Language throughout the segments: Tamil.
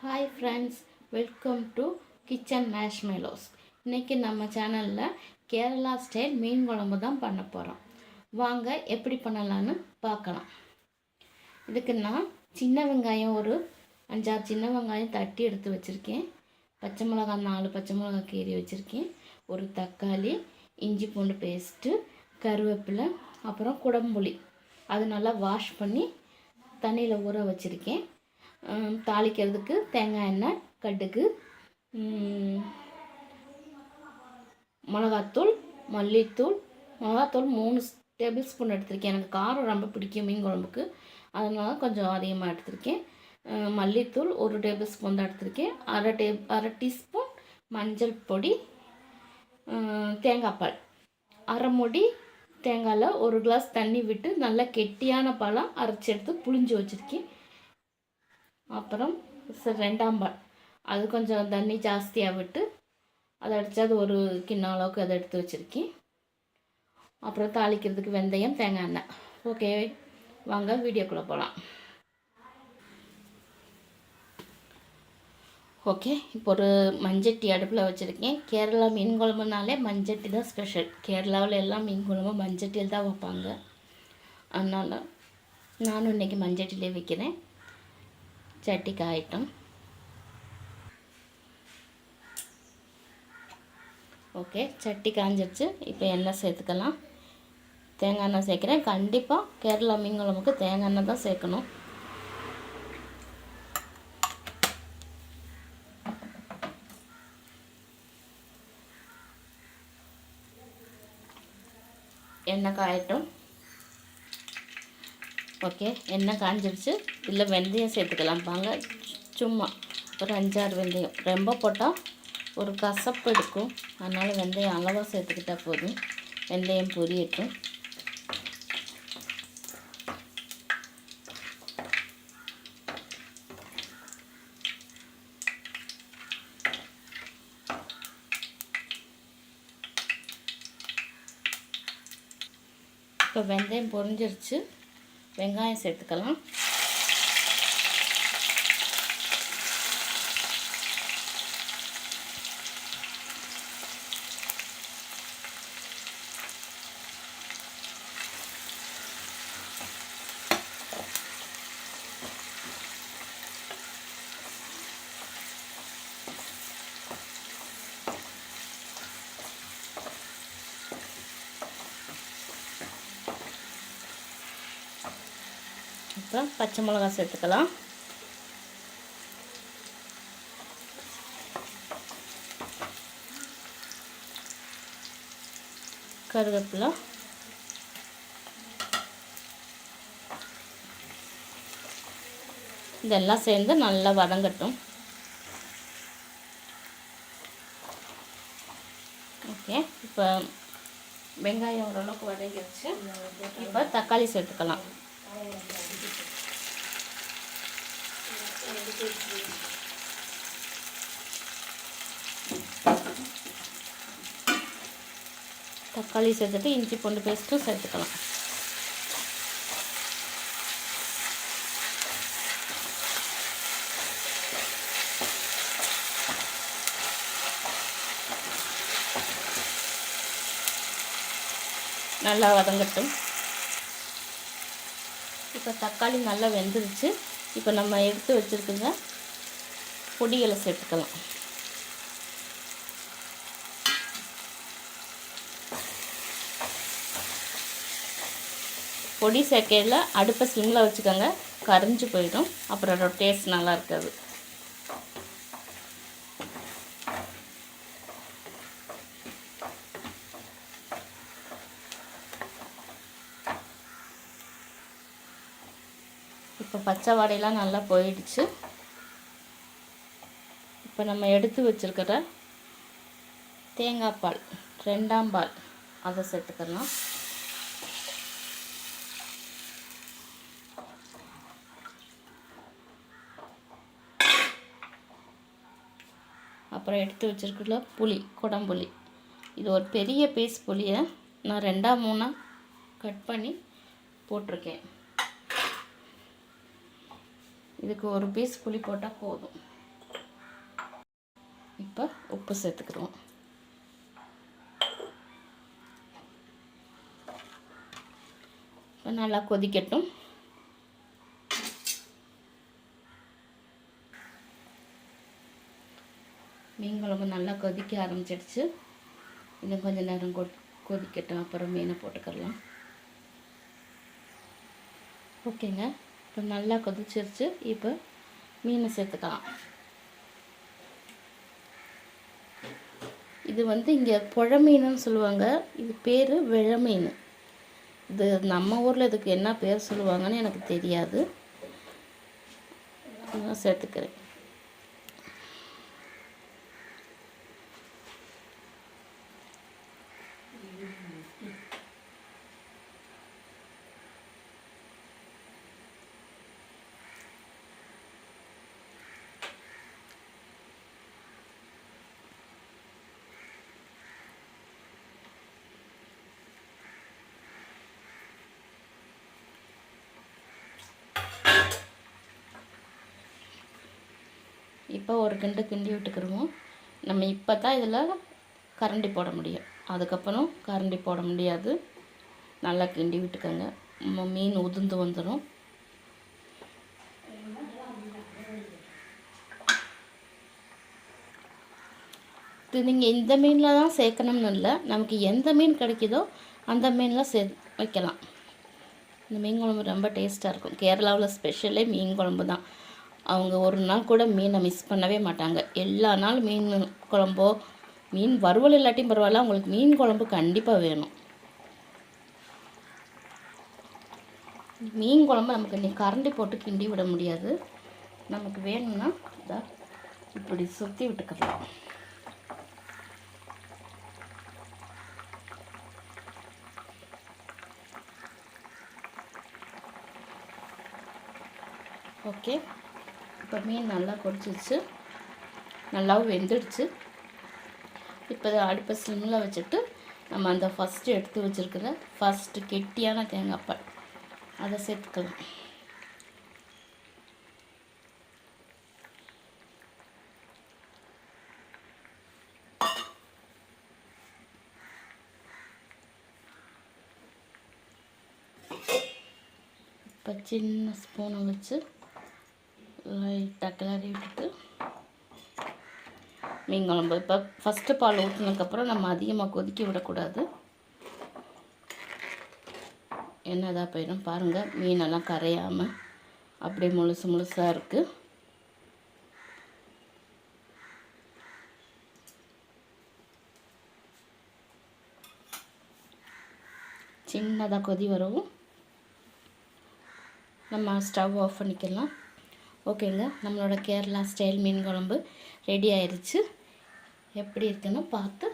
Hi friends, welcome to kitchen marshmallows. இன்றைக்கி நம்ம சேனலில் கேரளா ஸ்டைல் மீன் குழம்பு தான் பண்ண போகிறோம். வாங்க எப்படி பண்ணலான்னு பார்க்கலாம். இதுக்கு நான் சின்ன வெங்காயம் ஒரு 5-6 சின்ன வெங்காயம் தட்டி எடுத்து வச்சுருக்கேன். பச்சை மிளகாய் 4 பச்சை மிளகாய் கீறி வச்சுருக்கேன். ஒரு தக்காளி, இஞ்சி பூண்டு பேஸ்ட்டு, கருவேப்பிலை, அப்புறம் குடம்புளி அது நல்லா வாஷ் பண்ணி தண்ணியில் ஊற வச்சுருக்கேன். தாளிக்கிறதுக்கு தேங்காய் எண்ணெய், கடுகு, மிளகாத்தூள், மல்லித்தூள். மிளகாத்தூள் 3 டேபிள் ஸ்பூன் எடுத்திருக்கேன். எனக்கு காரம் ரொம்ப பிடிக்கும் மீன் குழம்புக்கு, அதனால கொஞ்சம் அதிகமாக எடுத்திருக்கேன். மல்லித்தூள் 1 டேபிள் ஸ்பூன் தான் எடுத்திருக்கேன். அரை டீஸ்பூன் மஞ்சள் பொடி, தேங்காய் பால், அரை மூடி தேங்காயில் 1 கிளாஸ் தண்ணி விட்டு நல்லா கெட்டியான பாலாக அரைச்சி எடுத்து புளிஞ்சு வச்சுருக்கேன். அப்புறம் 2ஆம் பால், அது கொஞ்சம் தண்ணி ஜாஸ்தியாக விட்டு அதை அடித்து அது 1 கிண்ணம் அளவுக்கு அதை எடுத்து வச்சுருக்கேன். அப்புறம் தாளிக்கிறதுக்கு வெந்தயம், தேங்காய் எண்ணெய். ஓகே, வாங்க வீடியோக்குள்ளே போகலாம். ஓகே, இப்போ ஒரு மஞ்சட்டி அடுப்பில் வச்சுருக்கேன். கேரளா மீன் குழம்புனாலே மஞ்சட்டி தான் ஸ்பெஷல். கேரளாவில் எல்லாம் மீன் குழம்பு மஞ்சட்டியில் தான் வைப்பாங்க. அதனால் நானும் இன்றைக்கி மஞ்சட்டிலே வைக்கிறேன். சட்டி காயட்டும். ஓகே, சட்டி காஞ்சிருச்சு. இப்போ எண்ணெய் சேர்த்துக்கலாம். தேங்காய் எண்ணெய் சேர்க்குறேன். கண்டிப்பாக கேரளா மீன் குழம்புக்கு தேங்காய் எண்ணெய் தான் சேர்க்கணும். எண்ணெய் காயட்டும். ஓகே, எண்ணெய் காஞ்சிருச்சு. இல்லை வெந்தயம் சேர்த்துக்கலாம். பாங்க, சும்மா ஒரு 5-6 வெந்தயம். ரொம்ப போட்டால் ஒரு கசப்பு எடுக்கும், அதனால் வெந்தயம் அளவாக சேர்த்துக்கிட்டால் போதும். வெந்தயம் பொரியட்டும். இப்போ வெந்தயம் பொரிஞ்சிருச்சு. வெங்காயம் சேர்த்துக்கலாம். அப்புறம் பச்சை மிளகாய் சேர்த்துக்கலாம். கருவேப்பிலை, இதெல்லாம் சேர்ந்து நல்லா வதங்கட்டும். ஓகே, இப்போ வெங்காயம் ஓரளவுக்கு வதங்கிடுச்சு. இப்போ தக்காளி சேர்த்துக்கலாம். தக்காளி சேர்த்துட்டு இஞ்சி பூண்டு பேஸ்ட்டும் சேர்த்துக்கலாம். நல்லா வதங்கட்டும். இப்போ தக்காளி நல்லா வெந்துருச்சு. இப்போ நம்ம எடுத்து வச்சுருக்குங்க பொடிகளை சேர்த்துக்கலாம். பொடி சேர்க்கையில் அடுப்பை சிம்மில் வச்சுக்கோங்க, கரைஞ்சி போயிடும். அப்புறம் டேஸ்ட் நல்லா இருக்காது. இப்போ பச்சை வாடையெல்லாம் நல்லா போயிடுச்சு. இப்போ நம்ம எடுத்து வச்சுருக்கிற தேங்காய் பால், 2ஆம் பால், அதை சேர்த்துக்கலாம். அப்புறம் எடுத்து வச்சுருக்கிற புளி, குடம்புளி. இது ஒரு பெரிய பீஸ் புளியை நான் 2-3 கட் பண்ணி போட்டிருக்கேன். இதுக்கு 1 பீஸ் புளி போட்டால் போதும். இப்போ உப்பு சேர்த்துக்கிடுவோம். இப்போ நல்லா கொதிக்கட்டும். மீன் குழம்பு நல்லா கொதிக்க ஆரம்பிச்சிடுச்சு. இன்னும் கொஞ்சம் நேரம் கொதிக்கட்டும், அப்புறம் மீனை போட்டுக்கலாம். ஓகேங்க, இப்போ நல்லா கொதிச்சிருச்சு. இப்போ மீனை சேர்த்துக்கலாம். இது இங்கே புழ மீனுன்னு சொல்லுவாங்க. இது பேர் விழ மீன். இது நம்ம ஊரில் இதுக்கு என்ன பேர் சொல்லுவாங்கன்னு எனக்கு தெரியாது. நான் சேர்த்துக்கிறேன். இப்போ ஒரு கிண்டி விட்டுக்கிடுவோம். நம்ம இப்போ தான் இதில் கரண்டி போட முடியும், அதுக்கப்புறம் கரண்டி போட முடியாது. நல்லா கிண்டி விட்டுக்கோங்க, மீன் உதிர்ந்து வந்துடும். இது நீங்கள் இந்த மீனில் தான் சேர்க்கணும்னு இல்லை, நமக்கு எந்த மீன் கிடைக்குதோ அந்த மீனில் வைக்கலாம். இந்த மீன் குழம்பு ரொம்ப டேஸ்ட்டாக இருக்கும். கேரளாவில் ஸ்பெஷலே மீன் குழம்பு தான். அவங்க ஒரு நாள் கூட மீனை மிஸ் பண்ணவே மாட்டாங்க. எல்லா நாளும் மீன் குழம்போ, மீன் வறுவல் இல்லாட்டியும் பரவாயில்ல, அவங்களுக்கு மீன் குழம்பு கண்டிப்பாக வேணும். மீன் குழம்பு நமக்கு இன்னைக்கு கரண்டி போட்டு கிண்டி விட முடியாது. நமக்கு வேணும்னா இப்படி சுற்றி விட்டுக்கலாம். ஓகே, இப்போ மீன் நல்லா கொதிச்சிச்சு, நல்லாவும் வெந்துடுச்சு. இப்போ அடுப்பை சிம்மில் வச்சுட்டு நம்ம அந்த ஃபஸ்ட்டு எடுத்து வச்சுருக்கிற ஃபஸ்ட்டு கெட்டியான தேங்காய் பால் அதை சேர்த்துக்கலாம். இப்போ சின்ன ஸ்பூனை வச்சு லைட்டாக கிளறி விட்டுட்டு மீன் குழம்பு இப்போ ஃபஸ்ட்டு பால் ஊற்றினதுக்கப்புறம் நம்ம அதிகமாக கொதிக்க விடக்கூடாது. என்னதாக போயிடும் பாருங்கள், மீனெல்லாம் கரையாமல் அப்படியே முழுசாக இருக்குது. சின்னதாக கொதி வரவும் நம்ம ஸ்டவ் ஆஃப் பண்ணிக்கலாம். ஓகேங்க, நம்மளோட கேரளா ஸ்டைல் மீன் குழம்பு ரெடி ஆயிடுச்சு. எப்படி இருக்குன்னு பார்த்து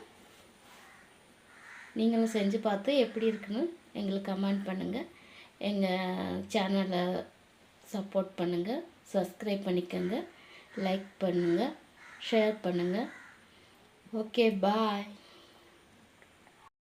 நீங்களும் செஞ்சு பார்த்து எப்படி இருக்குன்னு எங்களுக்கு கமெண்ட் பண்ணுங்கள். எங்கள் சேனலை சப்போர்ட் பண்ணுங்கள், சப்ஸ்கிரைப் பண்ணிக்கோங்க, லைக் பண்ணுங்கள், ஷேர் பண்ணுங்கள். ஓகே, பாய்.